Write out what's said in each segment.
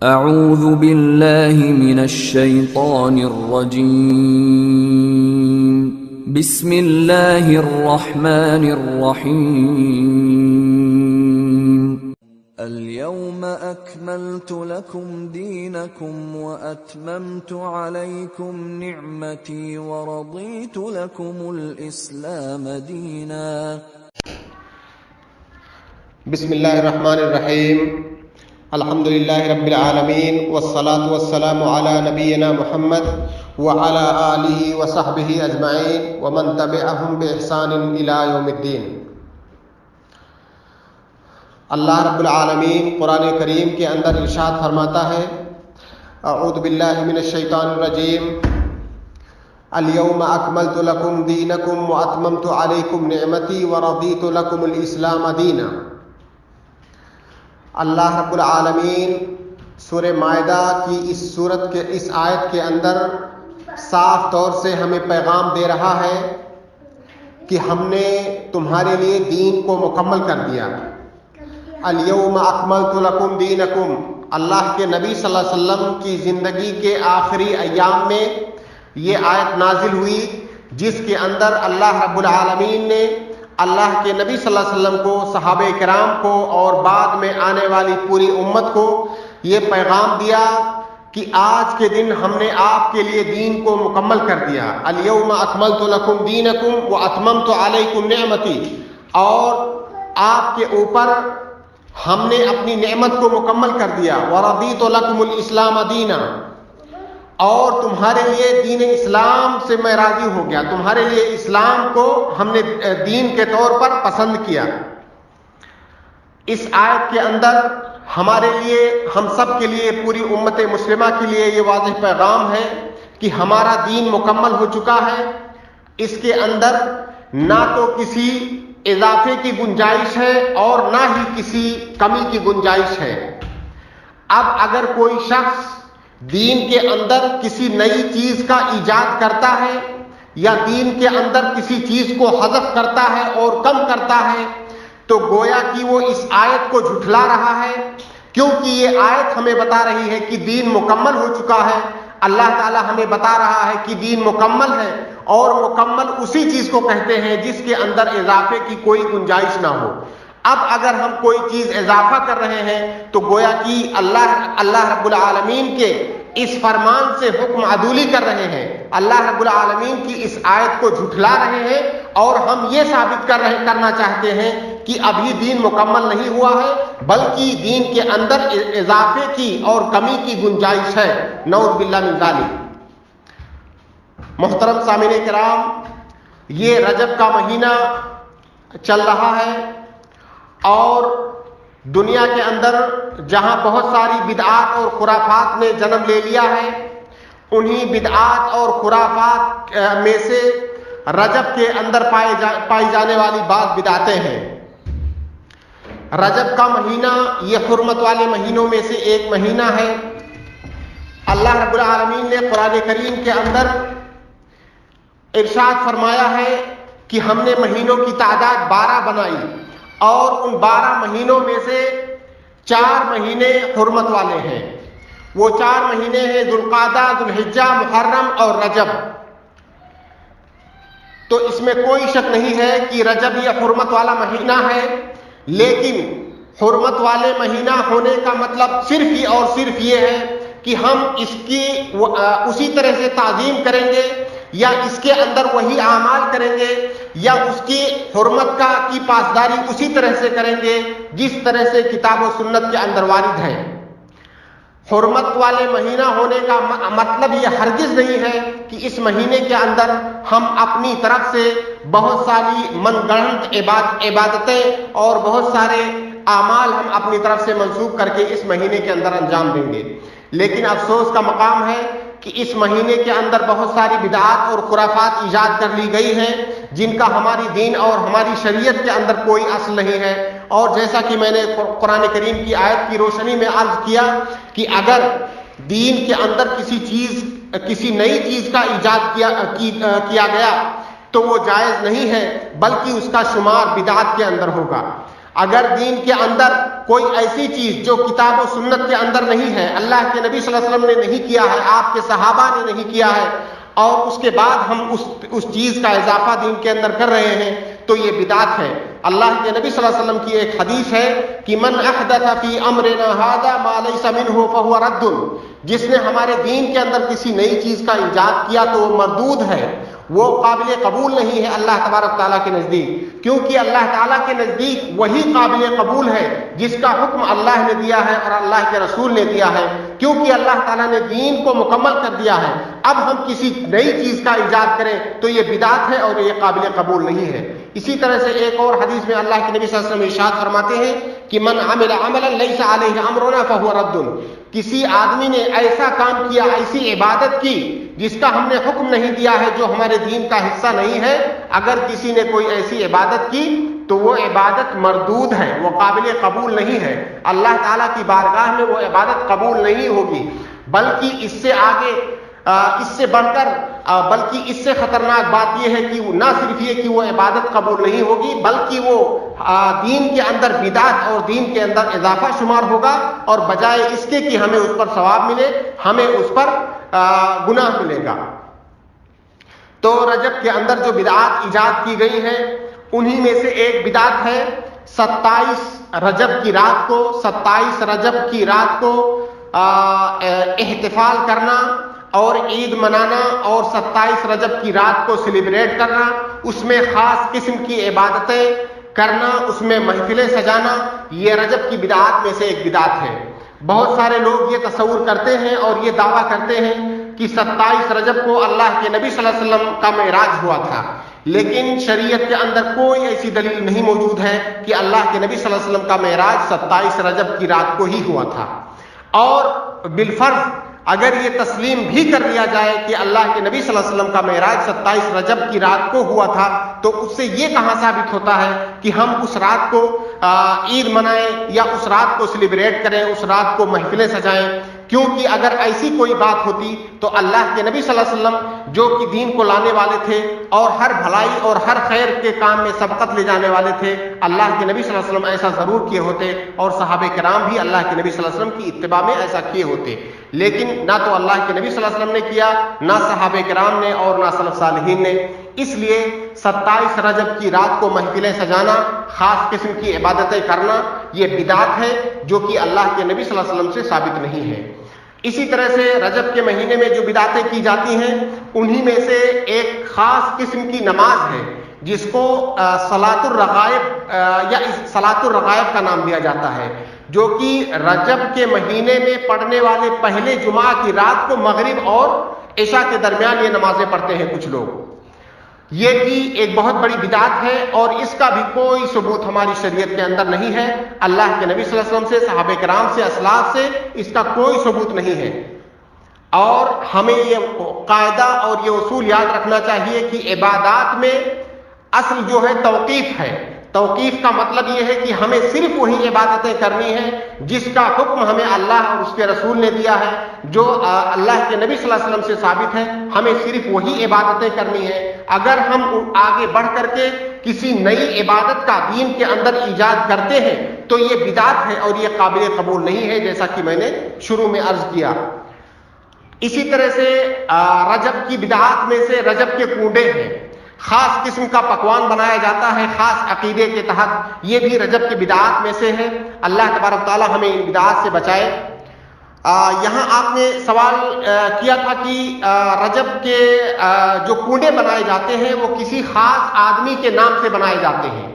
اعوذ باللہ من الشیطان الرجیم بسم اللہ الرحمن الرحیم اليوم اکملت لکم دینکم واتممت علیکم نعمتی ورضیت لکم الاسلام دینا۔ بسم اللہ الرحمن الرحیم، الحمدللہ رب العالمین، والصلاة والسلام علی نبینا محمد وعلی آلہ وصحبہ اجمعین ومن تبعہم بإحسان الی یوم الدین۔ اللہ رب العالمین قرآن کریم کے اندر ارشاد فرماتا ہے، اعوذ باللہ من الشیطان الرجیم، الیوم اکملت لکم دینکم واتممت علیکم نعمتی ورضیت لکم الاسلام دینا۔ اللہ رب العالمین سورہ مائدہ کی اس آیت کے اندر صاف طور سے ہمیں پیغام دے رہا ہے کہ ہم نے تمہارے لیے دین کو مکمل کر دیا۔ الیوم اکملت لکم دینکم، اللہ کے نبی صلی اللہ علیہ وسلم کی زندگی کے آخری ایام میں یہ آیت نازل ہوئی، جس کے اندر اللہ رب العالمین نے اللہ کے نبی صلی اللہ علیہ وسلم کو، صحابہ کرام کو اور بعد میں آنے والی پوری امت کو یہ پیغام دیا کہ آج کے دن ہم نے آپ کے لیے دین کو مکمل کر دیا۔ الیوم اکملت لکم دینکم واتممت علیکم نعمتی، اور آپ کے اوپر ہم نے اپنی نعمت کو مکمل کر دیا۔ ورضیت لکم الاسلام دینا، اور تمہارے لیے دین اسلام سے میں راضی ہو گیا، تمہارے لیے اسلام کو ہم نے دین کے طور پر پسند کیا۔ اس آیت کے اندر ہمارے لیے، ہم سب کے لیے، پوری امت مسلمہ کے لیے یہ واضح پیغام ہے کہ ہمارا دین مکمل ہو چکا ہے۔ اس کے اندر نہ تو کسی اضافے کی گنجائش ہے اور نہ ہی کسی کمی کی گنجائش ہے۔ اب اگر کوئی شخص دین کے اندر کسی نئی چیز کا ایجاد کرتا ہے یا دین کے اندر کسی چیز کو حذف کرتا ہے اور کم کرتا ہے، تو گویا کہ وہ اس آیت کو جھٹلا رہا ہے، کیونکہ یہ آیت ہمیں بتا رہی ہے کہ دین مکمل ہو چکا ہے۔ اللہ تعالی ہمیں بتا رہا ہے کہ دین مکمل ہے، اور مکمل اسی چیز کو کہتے ہیں جس کے اندر اضافے کی کوئی گنجائش نہ ہو۔ اب اگر ہم کوئی چیز اضافہ کر رہے ہیں تو گویا کہ اللہ رب العالمین کے اس فرمان سے حکم عدولی کر رہے ہیں، اللہ رب العالمین کی اس آیت کو جھٹلا رہے ہیں، اور ہم یہ ثابت کرنا چاہتے ہیں کہ ابھی دین مکمل نہیں ہوا ہے، بلکہ دین کے اندر اضافے کی اور کمی کی گنجائش ہے۔ نعوذ باللہ من ذالک۔ محترم سامعین کرام، یہ رجب کا مہینہ چل رہا ہے، اور دنیا کے اندر جہاں بہت ساری بدعات اور خرافات نے جنم لے لیا ہے، انہی بدعات اور خرافات میں سے رجب کے اندر پائی جانے والی بعض بدعتیں ہیں۔ رجب کا مہینہ یہ حرمت والے مہینوں میں سے ایک مہینہ ہے۔ اللہ رب العالمین نے قرآن کریم کے اندر ارشاد فرمایا ہے کہ ہم نے مہینوں کی تعداد 12 بنائی، اور ان 12 مہینوں میں سے 4 مہینے حرمت والے ہیں۔ وہ 4 مہینے ہیں ذوالقعدہ، ذوالحجہ، محرم اور رجب۔ تو اس میں کوئی شک نہیں ہے کہ رجب یہ حرمت والا مہینہ ہے، لیکن حرمت والے مہینہ ہونے کا مطلب صرف ہی اور صرف یہ ہے کہ ہم اس کی اسی طرح سے تعظیم کریں گے، یا اس کے اندر وہی اعمال کریں گے، یا اس کی حرمت کی پاسداری اسی طرح سے کریں گے جس طرح سے کتاب و سنت کے اندر وارد ہے۔ حرمت والے مہینہ ہونے کا مطلب یہ ہرگز نہیں ہے کہ اس مہینے کے اندر ہم اپنی طرف سے بہت ساری من گھڑت عبادتیں اور بہت سارے اعمال ہم اپنی طرف سے منسوخ کر کے اس مہینے کے اندر انجام دیں گے۔ لیکن افسوس کا مقام ہے کہ اس مہینے کے اندر بہت ساری بدعات اور خرافات ایجاد کر لی گئی ہیں، جن کا ہماری دین اور ہماری شریعت کے اندر کوئی اصل نہیں ہے۔ اور جیسا کہ میں نے قرآن کریم کی آیت کی روشنی میں عرض کیا کہ اگر دین کے اندر کسی نئی چیز کا ایجاد کیا گیا تو وہ جائز نہیں ہے، بلکہ اس کا شمار بدعات کے اندر ہوگا۔ اگر دین کے اندر کوئی ایسی چیز جو کتاب و سنت کے اندر نہیں ہے، اللہ کے نبی صلی اللہ علیہ وسلم نے نہیں کیا ہے، آپ کے صحابہ نے نہیں کیا ہے، اور اس کے بعد ہم اس چیز کا اضافہ دین کے اندر کر رہے ہیں تو یہ بدعت ہے۔ اللہ کے نبی صلی اللہ علیہ وسلم کی ایک حدیث ہے کہ من احدث فی امرنا ھذا ما لیس منہ فہو رد، جس نے ہمارے دین کے اندر کسی نئی چیز کا ایجاد کیا تو وہ مردود ہے، وہ قابل قبول نہیں ہے اللہ تبارک تعالیٰ کے نزدیک، کیونکہ اللہ تعالیٰ کے نزدیک وہی قابل قبول ہے جس کا حکم اللہ نے دیا ہے اور اللہ کے رسول نے دیا ہے، کیونکہ اللہ تعالیٰ نے دین کو مکمل کر دیا ہے۔ اب ہم کسی نئی چیز کا ایجاد کریں تو یہ بدعت ہے اور یہ قابل قبول نہیں ہے۔ اسی طرح سے ایک اور حدیث میں اللہ کے نبی صلی اللہ علیہ وسلم ارشاد فرماتے ہیں کہ من عمل عملا لیس علیہ امرنا فہو رد، کسی آدمی نے ایسا کام کیا، ایسی عبادت کی جس کا ہم نے حکم نہیں دیا ہے، جو ہمارے دین کا حصہ نہیں ہے، اگر کسی نے کوئی ایسی عبادت کی تو وہ عبادت مردود ہے، وہ قابل قبول نہیں ہے، اللہ تعالیٰ کی بارگاہ میں وہ عبادت قبول نہیں ہوگی، بلکہ اس سے آگے اس سے بڑھ کر بلکہ اس سے خطرناک بات یہ ہے کہ نہ صرف یہ کہ وہ عبادت قبول نہیں ہوگی، بلکہ وہ دین کے اندر بدعت اور دین کے اندر اضافہ شمار ہوگا، اور بجائے اس کے کہ ہمیں اس پر ثواب ملے، ہمیں اس پر گناہ ملے گا۔ تو رجب کے اندر جو بدعات ایجاد کی گئی ہیں انہی میں سے ایک بدعت ہے 27 رجب کی رات کو 27 رجب کی رات کو احتفال کرنا اور عید منانا، اور 27 رجب کی رات کو سیلیبریٹ کرنا، اس میں خاص قسم کی عبادتیں کرنا، اس میں محفلیں سجانا، یہ رجب کی بدعات میں سے ایک بدعت ہے۔ بہت سارے لوگ یہ تصور کرتے ہیں اور یہ دعویٰ کرتے ہیں کہ 27 رجب کو اللہ کے نبی صلی اللہ علیہ وسلم کا معراج ہوا تھا، لیکن شریعت کے اندر کوئی ایسی دلیل نہیں موجود ہے کہ اللہ کے نبی صلی اللہ علیہ وسلم کا معراج 27 رجب کی رات کو ہی ہوا تھا۔ اور بالفرض اگر یہ تسلیم بھی کر لیا جائے کہ اللہ کے نبی صلی اللہ علیہ وسلم کا معراج 27 رجب کی رات کو ہوا تھا، تو اس سے یہ کہاں ثابت ہوتا ہے کہ ہم اس رات کو عید منائیں یا اس رات کو سیلیبریٹ کریں، اس رات کو محفلیں سجائیں؟ کیونکہ اگر ایسی کوئی بات ہوتی تو اللہ کے نبی صلی اللہ علیہ وسلم جو کہ دین کو لانے والے تھے اور ہر بھلائی اور ہر خیر کے کام میں سبقت لے جانے والے تھے، اللہ کے نبی صلی اللہ علیہ وسلم ایسا ضرور کیے ہوتے، اور صحابہ کرام بھی اللہ کے نبی صلی اللہ علیہ وسلم کی اتباع میں ایسا کیے ہوتے، لیکن نہ تو اللہ کے نبی صلی اللہ علیہ وسلم نے کیا، نہ صحابہ کرام نے، اور نہ سلف صالحین نے۔ اس لیے 27 رجب کی رات کو محفلیں سجانا، خاص قسم کی عبادتیں کرنا، یہ بدعت ہے جو کہ اللہ کے نبی صلی اللہ علیہ وسلم سے ثابت نہیں ہے۔ اسی طرح سے رجب کے مہینے میں جو بدعتیں کی جاتی ہیں انہی میں سے ایک خاص قسم کی نماز ہے جس کو صلاۃ الرغائب یا صلاۃ الرغائب کا نام دیا جاتا ہے، جو کہ رجب کے مہینے میں پڑھنے والے پہلے جمعہ کی رات کو مغرب اور عشاء کے درمیان یہ نمازیں پڑھتے ہیں کچھ لوگ۔ یہ بھی ایک بہت بڑی بدعت ہے اور اس کا بھی کوئی ثبوت ہماری شریعت کے اندر نہیں ہے، اللہ کے نبی صلی اللہ علیہ وسلم سے، صحابہ کرام سے، اسلاف سے اس کا کوئی ثبوت نہیں ہے۔ اور ہمیں یہ قاعدہ اور یہ اصول یاد رکھنا چاہیے کہ عبادات میں اصل جو ہے توقیف ہے۔ توقیف کا مطلب یہ ہے کہ ہمیں صرف وہی عبادتیں کرنی ہیں جس کا حکم ہمیں اللہ اور اس کے رسول نے دیا ہے، جو اللہ کے نبی صلی اللہ علیہ وسلم سے ثابت ہے، ہمیں صرف وہی عبادتیں کرنی ہیں۔ اگر ہم آگے بڑھ کر کے کسی نئی عبادت کا دین کے اندر ایجاد کرتے ہیں تو یہ بدعت ہے اور یہ قابل قبول نہیں ہے، جیسا کہ میں نے شروع میں عرض کیا۔ اسی طرح سے رجب کی بدعات میں سے رجب کے کنڈے ہیں، خاص قسم کا پکوان بنایا جاتا ہے خاص عقیدے کے تحت، یہ بھی رجب کی بدعات میں سے ہے۔ اللہ تبارک تعالی ہمیں ان بدعات سے بچائے۔ یہاں آپ نے سوال کیا تھا کہ رجب کے جو کنڈے بنائے جاتے ہیں وہ کسی خاص آدمی کے نام سے بنائے جاتے ہیں۔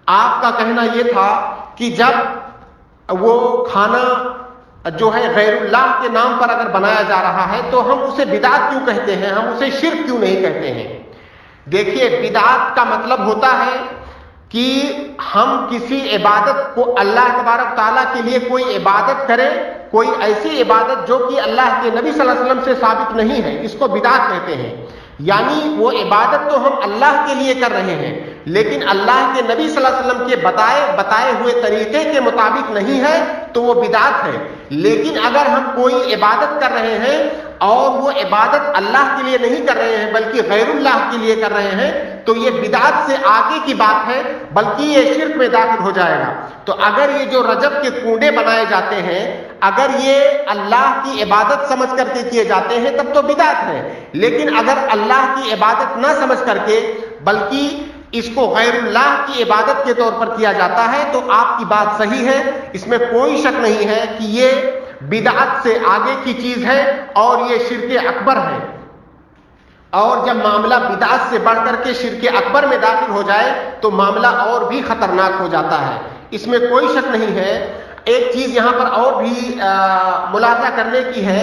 آپ کا کہنا یہ تھا کہ جب وہ کھانا جو ہے غیر اللہ کے نام پر اگر بنایا جا رہا ہے تو ہم اسے بدعت کیوں کہتے ہیں، ہم اسے شرک کیوں نہیں کہتے ہیں؟ دیکھیے، بدعت کا مطلب ہوتا ہے کہ ہم کسی عبادت کو اللہ تبارک تعالیٰ کے لیے کوئی عبادت کریں، کوئی ایسی عبادت جو کہ اللہ کے نبی صلی اللہ علیہ وسلم سے ثابت نہیں ہے، اس کو بدعت کہتے ہیں۔ یعنی وہ عبادت تو ہم اللہ کے لیے کر رہے ہیں لیکن اللہ کے نبی صلی اللہ علیہ وسلم کے بتائے ہوئے طریقے کے مطابق نہیں ہے تو وہ بدعت ہے۔ لیکن اگر ہم کوئی عبادت کر رہے ہیں اور وہ عبادت اللہ کے لیے نہیں کر رہے ہیں بلکہ غیر اللہ کے لیے کر رہے ہیں تو یہ بدعت سے آگے کی بات ہے، بلکہ یہ شرک میں داخل ہو جائے گا۔ تو اگر یہ جو رجب کے کنڈے بنائے جاتے ہیں اگر یہ اللہ کی عبادت سمجھ کر کے کیے جاتے ہیں تب تو بدعت ہے، لیکن اگر اللہ کی عبادت نہ سمجھ کر کے بلکہ اس کو غیر اللہ کی عبادت کے طور پر کیا جاتا ہے تو آپ کی بات صحیح ہے، اس میں کوئی شک نہیں ہے کہ یہ بدعت سے آگے کی چیز ہے اور یہ شرک اکبر ہے۔ اور جب معاملہ بدعت سے بڑھ کر کے شرک اکبر میں داخل ہو جائے تو معاملہ اور بھی خطرناک ہو جاتا ہے، اس میں کوئی شک نہیں ہے۔ ایک چیز یہاں پر اور بھی ملاحظہ کرنے کی ہے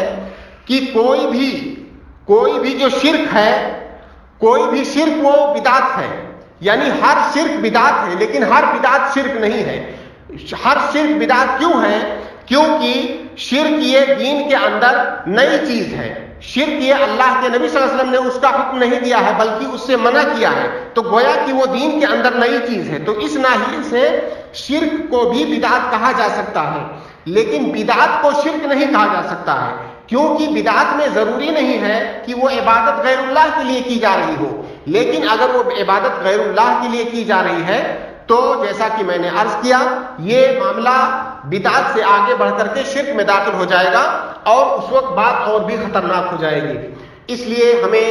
کہ کوئی بھی جو شرک ہے، کوئی بھی شرک وہ بدعت ہے، یعنی ہر شرک بدعت ہے لیکن ہر بدعت شرک نہیں ہے۔ ہر شرک بدعت کیوں ہے؟ کیونکہ شرک یہ دین کے اندر نئی چیز ہے، شرک یہ اللہ کے نبی صلی اللہ علیہ وسلم نے اس کا حکم نہیں دیا ہے بلکہ اس سے منع کیا ہے، تو گویا کہ وہ دین کے اندر نئی چیز ہے، تو اس ناحیے سے شرک کو بھی بدعت کہا جا سکتا ہے، لیکن بدعت کو شرک نہیں کہا جا سکتا ہے، کیونکہ بدعت میں ضروری نہیں ہے کہ وہ عبادت غیر اللہ کے لیے کی جا رہی ہو، لیکن اگر وہ عبادت غیر اللہ کے لیے کی جا رہی ہے تو جیسا کہ میں نے عرض کیا یہ معاملہ بدعت سے آگے بڑھ کر کے شرک میں داخل ہو جائے گا اور اس وقت بات اور بھی خطرناک ہو جائے گی۔ اس لیے ہمیں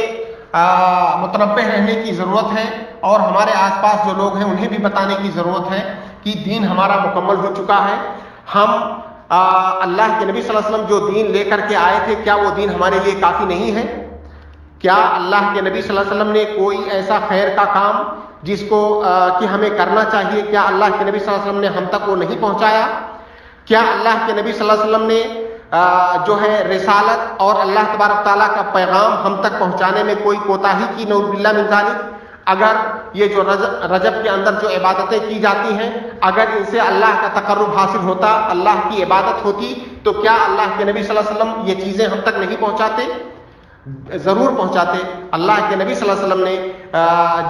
متنبہ رہنے کی ضرورت ہے اور ہمارے آس پاس جو لوگ ہیں انہیں بھی بتانے کی ضرورت ہے کہ دین ہمارا مکمل ہو چکا ہے۔ ہم اللہ کے نبی صلی اللہ علیہ وسلم جو دین لے کر کے آئے تھے کیا وہ دین ہمارے لیے کافی نہیں ہے؟ کیا اللہ کے نبی صلی اللہ علیہ وسلم نے کوئی ایسا خیر کا کام جس کو کہ ہمیں کرنا چاہیے، کیا اللہ کے نبی صلی اللہ علیہ وسلم نے ہم تک وہ نہیں پہنچایا؟ کیا اللہ کے نبی صلی اللہ علیہ وسلم نے جو ہے رسالت اور اللہ تبارک تعالیٰ کا پیغام ہم تک پہنچانے میں کوئی کوتاہی کی؟ نعوذ باللہ من ذالک۔ اگر یہ جو رجب کے اندر جو عبادتیں کی جاتی ہیں اگر ان سے اللہ کا تقرب حاصل ہوتا، اللہ کی عبادت ہوتی، تو کیا اللہ کے نبی صلی اللہ علیہ وسلم یہ چیزیں ہم تک نہیں پہنچاتے؟ ضرور پہنچاتے۔ اللہ کے نبی صلی اللہ علیہ وسلم نے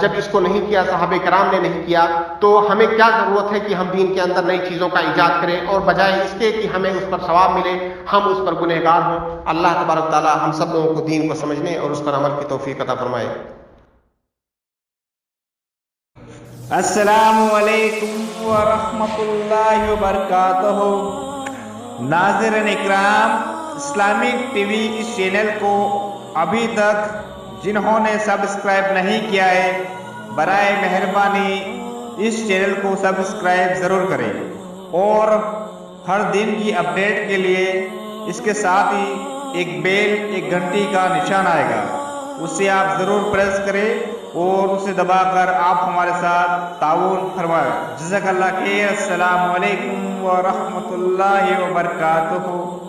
جب اس کو نہیں کیا، صحابہ کرام نے نہیں کیا، تو ہمیں کیا ضرورت ہے کہ ہم دین کے اندر نئی چیزوں کا ایجاد کریں اور بجائے اس کے کہ ہمیں اس پر ثواب ملے ہم اس پر گنہگار ہوں۔ اللہ تبارک تعالی ہم سب لوگوں کو دین کو سمجھنے اور اس پر عمل کی توفیق عطا فرمائے۔ السلام علیکم ورحمۃ اللہ وبرکاتہ۔ ناظرین اکرام، اسلامک ٹی وی اس چینل کو ابھی تک جنہوں نے سبسکرائب نہیں کیا ہے برائے مہربانی اس چینل کو سبسکرائب ضرور کریں اور ہر دن کی اپڈیٹ کے لیے اس کے ساتھ ہی ایک بیل، ایک گھنٹی کا نشان آئے گا، اسے آپ ضرور پریس کریں اور اسے دبا کر آپ ہمارے ساتھ تعاون فرمائیں۔ جزاک اللہ خیر۔ السلام علیکم ورحمۃ اللہ وبرکاتہ۔